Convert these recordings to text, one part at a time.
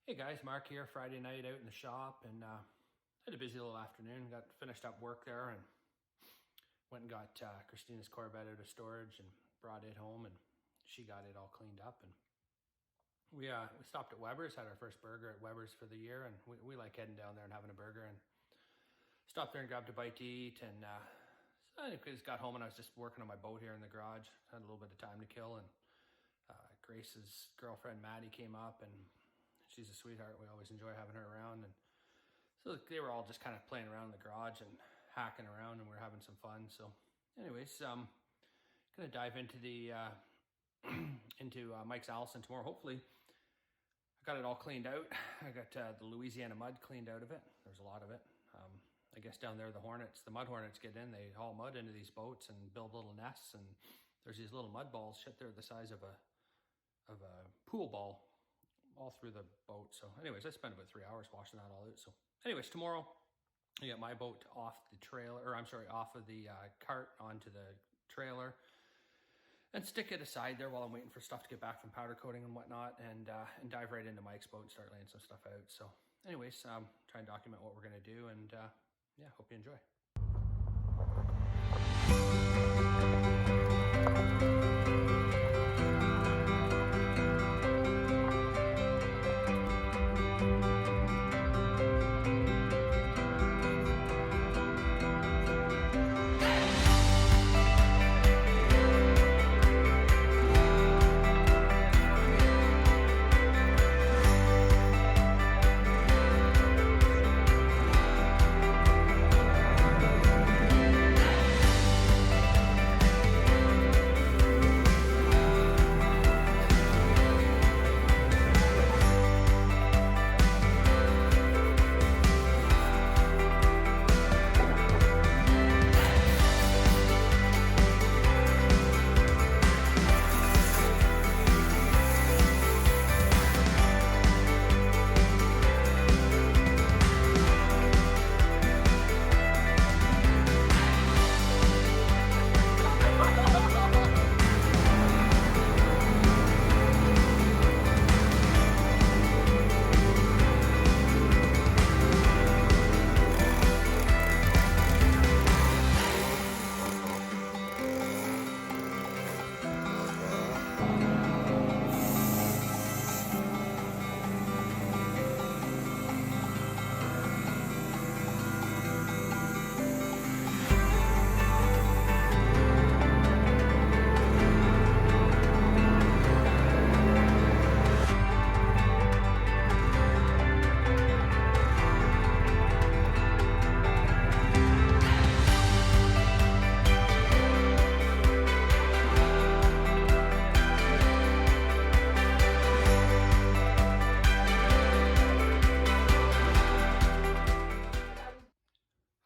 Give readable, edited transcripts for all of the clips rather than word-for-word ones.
Hey guys, Mark here. Friday night out in the shop, and had a busy little afternoon. Got finished up work there and went and got Christina's Corvette out of storage and brought it home, and she got it all cleaned up. And we stopped at Weber's, had our first burger at Weber's for the year, and we like heading down there and having a burger. And stopped there and grabbed a bite to eat. And so I just got home and I was just working on my boat here in the garage. Had a little bit of time to kill, and Grace's girlfriend Maddie came up, and she's a sweetheart. We always enjoy having her around. And so they were all just kind of playing around in the garage and hacking around, and we're having some fun. So anyways, gonna dive into the into Mike's Allison tomorrow. Hopefully I got it all cleaned out. I got the Louisiana mud cleaned out of it. There's a lot of it. I guess down there the mud hornets get in, they haul mud into these boats and build little nests, and there's these little mud balls shit there the size of a pool ball all through the boat. So anyways, I spent about 3 hours washing that all out. So anyways, tomorrow I get my boat off the trailer, or I'm sorry, off of the cart onto the trailer, and stick it aside there while I'm waiting for stuff to get back from powder coating and whatnot, and dive right into Mike's boat and start laying some stuff out. So anyways, try and document what we're gonna do, and yeah, hope you enjoy.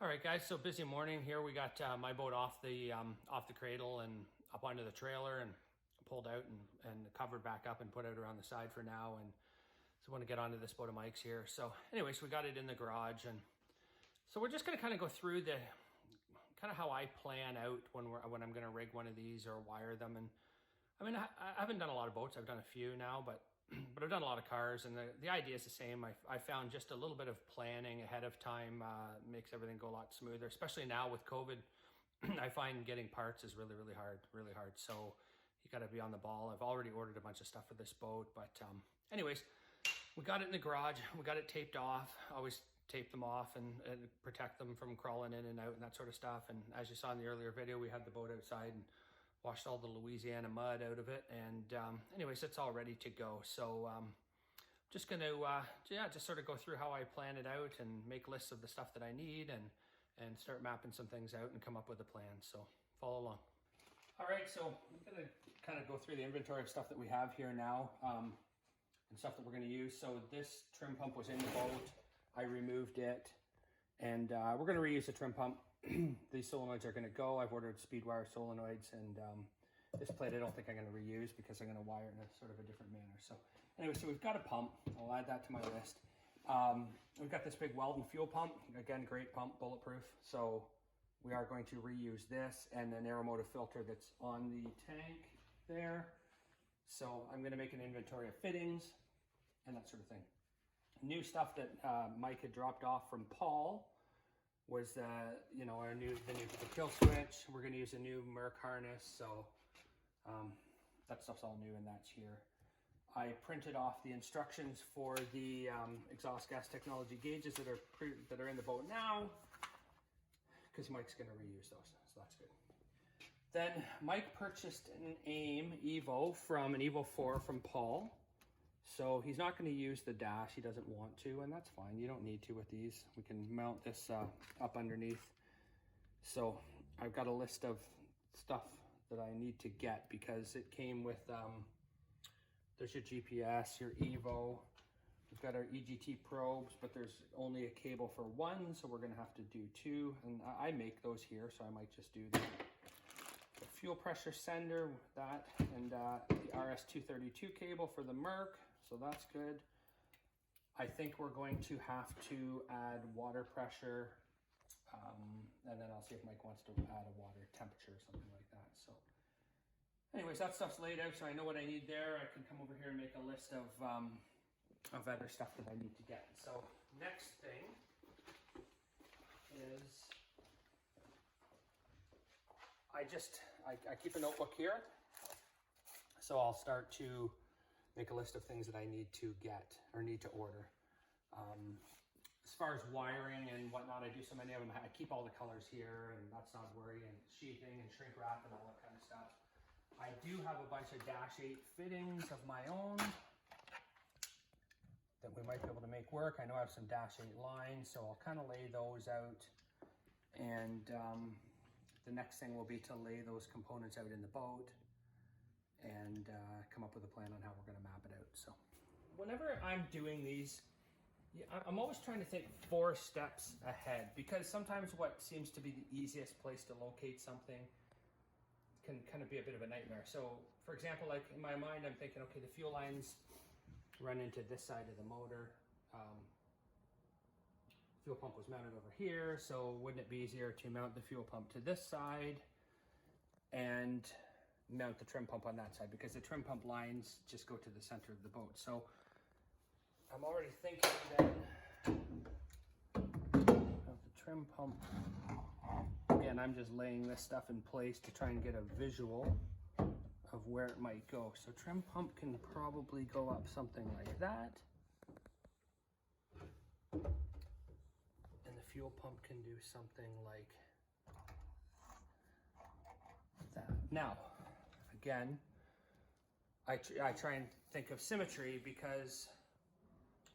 All right, guys, so busy morning here. We got my boat off the cradle and up onto the trailer and pulled out and covered back up and put out around the side for now. And so I want to get onto this boat of Mike's here. So anyways, we got it in the garage, and so we're just going to kind of go through the kind of how I plan out when I'm going to rig one of these or wire them. And I mean, I haven't done a lot of boats. I've done a few now, but I've done a lot of cars, and the idea is the same. I found just a little bit of planning ahead of time makes everything go a lot smoother, especially now with COVID. I find getting parts is really hard. So you got to be on the ball. I've already ordered a bunch of stuff for this boat, but anyways, we got it in the garage. We got it taped off. Always tape them off and protect them from crawling in and out and that sort of stuff. And as you saw in the earlier video, we had the boat outside and washed all the Louisiana mud out of it. And anyways, it's all ready to go. So just gonna just sort of go through how I plan it out and make lists of the stuff that I need, and start mapping some things out and come up with a plan. So follow along. All right, so I'm gonna kind of go through the inventory of stuff that we have here now, and stuff that we're gonna use. So this trim pump was in the boat. I removed it, and we're gonna reuse the trim pump. These solenoids are going to go. I've ordered speed wire solenoids, and this plate I don't think I'm going to reuse because I'm going to wire it in a sort of a different manner. So anyway, so we've got a pump. I'll add that to my list. We've got this big Weldon fuel pump. Again, great pump, bulletproof. So we are going to reuse this and an aeromotive filter that's on the tank there. So I'm going to make an inventory of fittings and that sort of thing. New stuff that Mike had dropped off from Paul was you know, the kill switch. We're going to use a new Merc harness, so that stuff's all new and that's here. I printed off the instructions for the exhaust gas technology gauges that are in the boat now, because Mike's going to reuse those, so that's good. Then Mike purchased an AIM Evo from an Evo 4 from Paul. So he's not going to use the dash, he doesn't want to, and that's fine. You don't need to with these. We can mount this up underneath. So I've got a list of stuff that I need to get because it came with, there's your GPS, your Evo. We've got our EGT probes, but there's only a cable for one, so we're going to have to do two. And I make those here, so I might just do that. The fuel pressure sender, that, and the RS-232 cable for the Merc. So that's good. I think we're going to have to add water pressure, and then I'll see if Mike wants to add a water temperature or something like that. So anyways, that stuff's laid out, so I know what I need there. I can come over here and make a list of other stuff that I need to get. So next thing is I keep a notebook here, so I'll start to make a list of things that I need to get or need to order. As far as wiring and whatnot, I do so many of them. I keep all the colors here, and that's not a worry, and sheathing and shrink wrap and all that kind of stuff. I do have a bunch of Dash 8 fittings of my own that we might be able to make work. I know I have some Dash 8 lines, so I'll kind of lay those out, and the next thing will be to lay those components out in the boat and come up with a plan on how we're going to map it out. So whenever I'm doing these, I'm always trying to think 4 steps ahead, because sometimes what seems to be the easiest place to locate something can kind of be a bit of a nightmare. So for example, like in my mind, I'm thinking, okay, the fuel lines run into this side of the motor. Fuel pump was mounted over here, so wouldn't it be easier to mount the fuel pump to this side and mount the trim pump on that side, because the trim pump lines just go to the center of the boat. So I'm already thinking then of the trim pump. Again, I'm just laying this stuff in place to try and get a visual of where it might go. So trim pump can probably go up something like that. And the fuel pump can do something like that. Now, again, I try and think of symmetry, because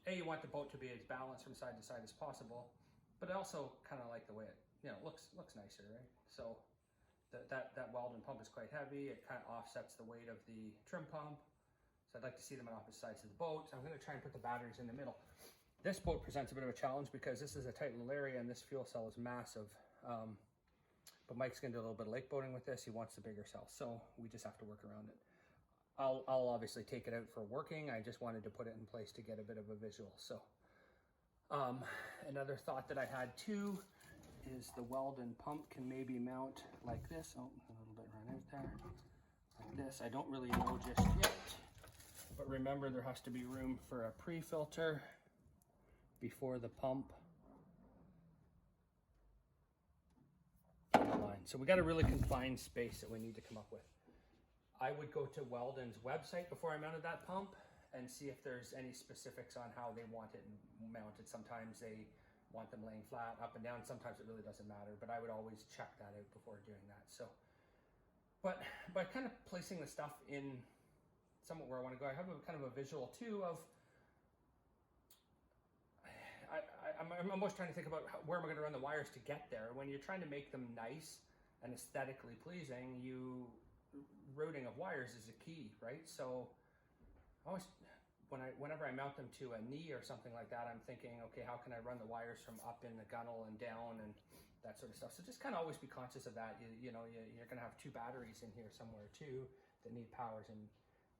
A, you want the boat to be as balanced from side to side as possible, but I also kind of like the way it, you know, looks nicer, right? So that Weldon pump is quite heavy. It kind of offsets the weight of the trim pump. So I'd like to see them on opposite sides of the boat. So I'm going to try and put the batteries in the middle. This boat presents a bit of a challenge because this is a tight little area and this fuel cell is massive. But Mike's going to do a little bit of lake boating with this. He wants the bigger cell, so we just have to work around it. I'll obviously take it out for working. I just wanted to put it in place to get a bit of a visual. So another thought that I had too is the Weldon pump can maybe mount like this. Oh, a little bit run out there. Like this. I don't really know just yet. But remember, there has to be room for a pre-filter before the pump. So we got a really confined space that we need to come up with. I would go to Weldon's website before I mounted that pump and see if there's any specifics on how they want it mounted. Sometimes they want them laying flat, up and down. Sometimes it really doesn't matter, but I would always check that out before doing that. So, but by kind of placing the stuff in somewhat where I want to go, I have a kind of a visual too of, I'm almost trying to think about where am I going to run the wires to get there. When you're trying to make them nice and aesthetically pleasing, routing of wires is a key, right? So always, whenever I mount them to a knee or something like that, I'm thinking, okay, how can I run the wires from up in the gunnel and down and that sort of stuff. So just kind of always be conscious of that. You're going to have 2 batteries in here somewhere too that need powers and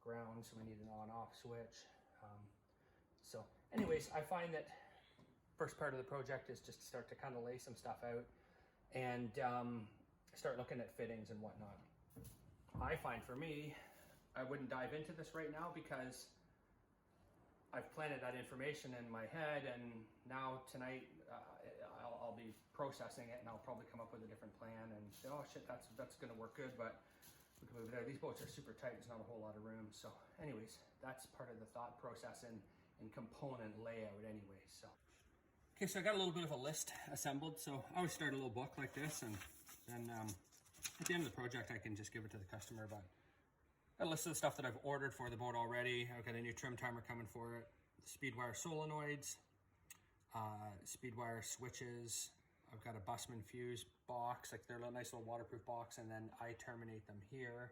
ground, so we need an on-off switch. So anyways, I find that first part of the project is just to start to kind of lay some stuff out and start looking at fittings and whatnot. I find for me, I wouldn't dive into this right now because I've planted that information in my head, and now tonight I'll be processing it, and I'll probably come up with a different plan and say, oh shit, that's gonna work good, but we can move it out. These boats are super tight, there's not a whole lot of room. So anyways, that's part of the thought process and component layout anyways. So okay, so I got a little bit of a list assembled. So I always start a little book like this, and then at the end of the project I can just give it to the customer. But got a list of the stuff that I've ordered for the boat already. I've got a new trim timer coming for it, speedwire solenoids, speedwire switches. I've got a Bussman fuse box, like they're a nice little waterproof box, and then I terminate them here.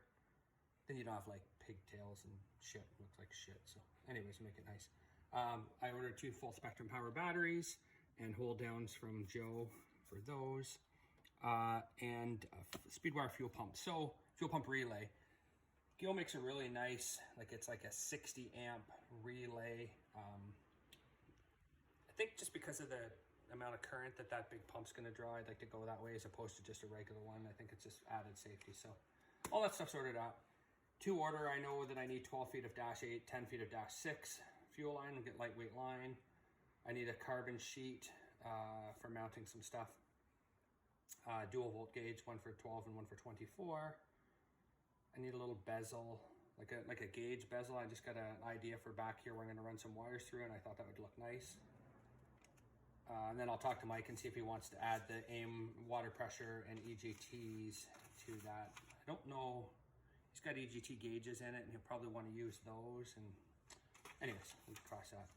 Then you don't have like pigtails and shit, it looks like shit. So anyways, make it nice. I ordered 2 full spectrum power batteries and hold downs from Joe for those, and speedwire fuel pump. So fuel pump relay. Gil makes a really nice, like it's like a 60 amp relay. I think just because of the amount of current that big pump's gonna draw, I'd like to go that way as opposed to just a regular one. I think it's just added safety. So all that stuff's ordered out. To order, I know that I need 12 feet of dash 8, 10 feet of dash 6 fuel line, get lightweight line. I need a carbon sheet for mounting some stuff. Dual volt gauge, one for 12 and one for 24. I need a little bezel, like a gauge bezel. I just got an idea for back here where I'm gonna run some wires through, and I thought that would look nice. And then I'll talk to Mike and see if he wants to add the AIM water pressure and EGTs to that. I don't know, he's got EGT gauges in it, and he'll probably want to use those. And anyways, we'll cross that.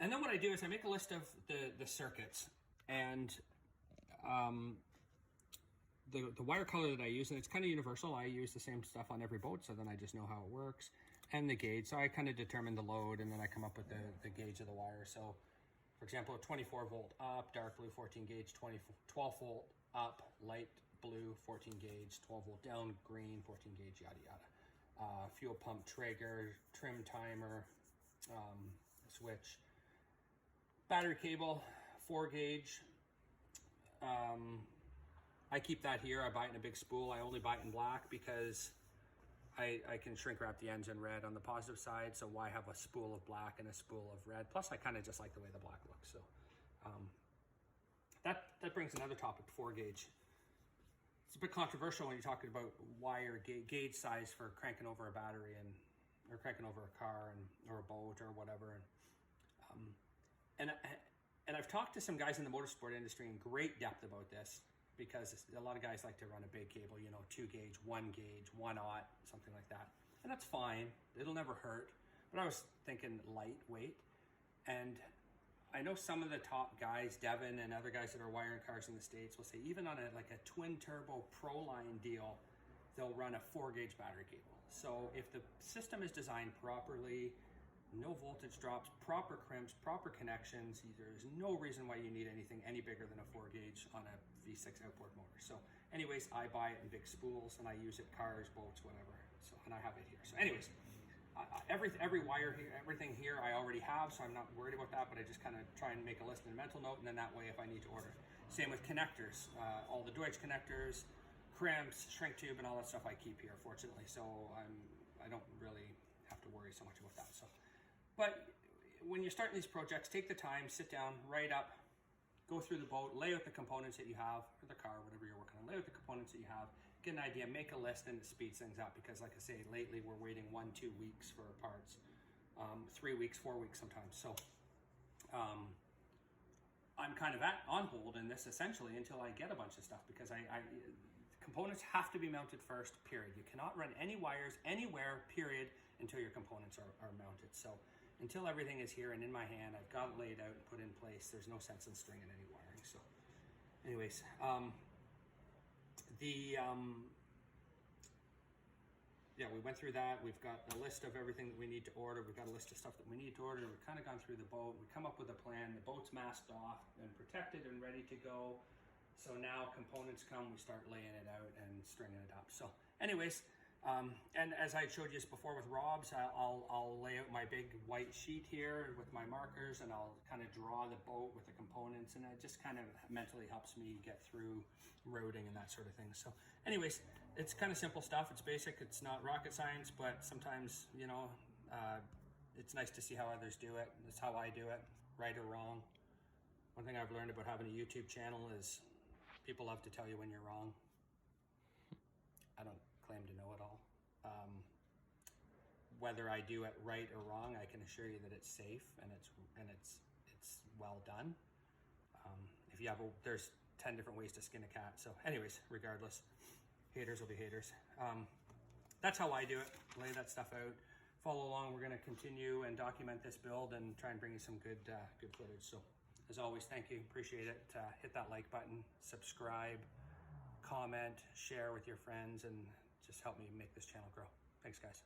And then what I do is I make a list of the circuits, and the wire color that I use, and it's kind of universal. I use the same stuff on every boat, so then I just know how it works. And the gauge, so I kind of determine the load, and then I come up with the gauge of the wire. So for example, 24 volt up, dark blue 14 gauge, 12 volt up, light blue 14 gauge, 12 volt down, green 14 gauge, yada yada. Fuel pump trigger, trim timer, switch, battery cable, 4 gauge. I keep that here. I buy it in a big spool. I only buy it in black because I can shrink wrap the ends in red on the positive side, so why have a spool of black and a spool of red? Plus, I kind of just like the way the black looks. So that brings another topic, 4 gauge. It's a bit controversial when you're talking about wire gauge size for cranking over a battery or cranking over a car or a boat or whatever. And I've talked to some guys in the motorsport industry in great depth about this, because a lot of guys like to run a big cable, 2 gauge, 1 gauge, 1/0, something like that. And that's fine, it'll never hurt. But I was thinking lightweight. And I know some of the top guys, Devin and other guys that are wiring cars in the States, will say even on a twin turbo Pro Line deal, they'll run a 4 gauge battery cable. So if the system is designed properly, no voltage drops, proper crimps, proper connections, there's no reason why you need anything any bigger than a 4 gauge on a V6 outboard motor. So anyways, I buy it in big spools and I use it cars, boats, whatever. So, and I have it here. So anyways, every wire here, everything here I already have, so I'm not worried about that, but I just kind of try and make a list and a mental note, and then that way if I need to order. Same with connectors, all the Deutsch connectors, crimps, shrink tube, and all that stuff I keep here, fortunately. So I don't really have to worry so much about that. So, but when you're starting these projects, take the time, sit down, write up, go through the boat, lay out the components that you have, or the car, whatever you're working on, lay out the components that you have, get an idea, make a list, and it speeds things up, because like I say, lately we're waiting 1-2 weeks for parts, 3 weeks, 4 weeks sometimes. So I'm kind of on hold in this essentially until I get a bunch of stuff, because components have to be mounted first, period. You cannot run any wires anywhere, period, until your components are mounted. So until everything is here and in my hand, I've got it laid out and put in place, there's no sense in stringing any wiring. So anyways, yeah, we went through that. We've got a list of everything that we need to order. We've got a list of stuff that we need to order. We've kind of gone through the boat. We come up with a plan. The boat's masked off and protected and ready to go. So now components come, we start laying it out and stringing it up. So anyways, and as I showed you before with Rob's, I'll lay out my big white sheet here with my markers, and I'll kind of draw the boat with the components, and it just kind of mentally helps me get through roading and that sort of thing. So anyways, it's kind of simple stuff. It's basic. It's not rocket science, but sometimes, it's nice to see how others do it. That's how I do it, right or wrong. One thing I've learned about having a YouTube channel is people love to tell you when you're wrong. I don't claim to know it all. Whether I do it right or wrong, I can assure you that it's safe and it's well done. If you have there's 10 different ways to skin a cat. So anyways, regardless, haters will be haters. That's how I do it. Lay that stuff out. Follow along. We're going to continue and document this build and try and bring you some good footage. So as always, thank you. Appreciate it. Hit that like button, subscribe, comment, share with your friends, and just help me make this channel grow. Thanks, guys.